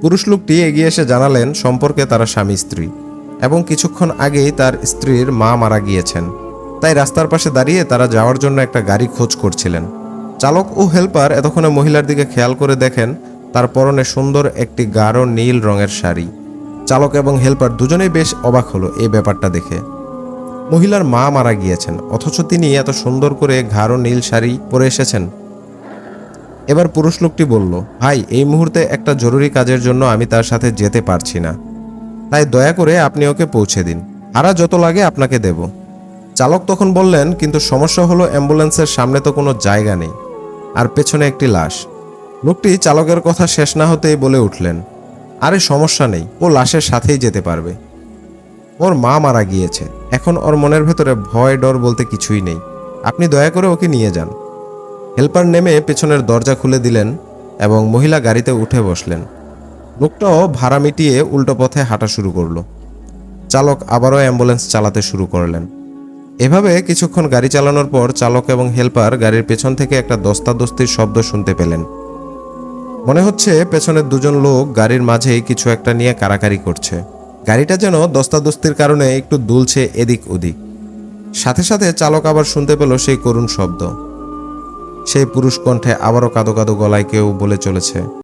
পুরুষ লোকটি এগিয়ে এসে জানালেন সম্পর্কে তারা স্বামী স্ত্রী এবং কিছুক্ষণ আগেই তার স্ত্রীর মা মারা গিয়েছেন। তাই রাস্তার পাশে দাঁড়িয়ে তারা যাওয়ার জন্য একটা গাড়ি খোঁজ করছিলেন। চালক ও হেল্পার এতক্ষণে মহিলার দিকে খেয়াল করে দেখেন তার পরনে সুন্দর একটি গাঢ় নীল রঙের শাড়ি। চালক এবং হেল্পার দুজনেই বেশ অবাক হলো এই ব্যাপারটা দেখে। মহিলার মা মারা গিয়েছেন, অথচ তিনি এত সুন্দর করে গাঢ় নীল শাড়ি পরে এসেছেন। এবার পুরুষ লোকটি বলল, ভাই, এই মুহূর্তে একটা জরুরি কাজের জন্য আমি তার সাথে যেতে পারছি না, তাই দয়া করে আপনি ওকে পৌঁছে দিন, ভাড়া যত লাগে আপনাকে দেব। চালক তখন বললেন, কিন্তু সমস্যা হলো অ্যাম্বুলেন্সের সামনে তো কোনো জায়গা নেই, আর পেছনে একটি লাশ। লোকটি চালকের কথা শেষ না হতেই বলে উঠলেন, আরে সমস্যা নেই, ও লাশের সাথেই যেতে পারবে। ওর মা মারা গিয়েছে, এখন ওর মনের ভেতরে ভয় ডর বলতে কিছুই নেই, আপনি দয়া করে ওকে নিয়ে যান। হেল্পার নেমে পেছনের দরজা খুলে দিলেন এবং মহিলা গাড়িতে উঠে বসলেন। লোকটাও ভাড়া মিটিয়ে উল্টো পথে হাঁটা শুরু করলো। চালক আবারও অ্যাম্বুলেন্স চালাতে শুরু করলেন। এভাবে কিছুক্ষণ গাড়ি চালানোর পর চালক এবং হেল্পার গাড়ির পেছন থেকে একটা দস্তাদস্তির শব্দ শুনতে পেলেন। মনে হচ্ছে পেছনের দুজন লোক গাড়ির মাঝেই কিছু একটা নিয়ে কাড়াকাড়ি করছে। গাড়িটা যেন দস্তাদস্তির কারণে একটু দুলছে এদিক ওদিক। সাথে সাথে চালক আবার শুনতে পেল সেই করুণ শব্দ। সেই পুরুষ কণ্ঠে আবারও কাঁদো কাঁদো গলায় কেউ বলে চলেছে,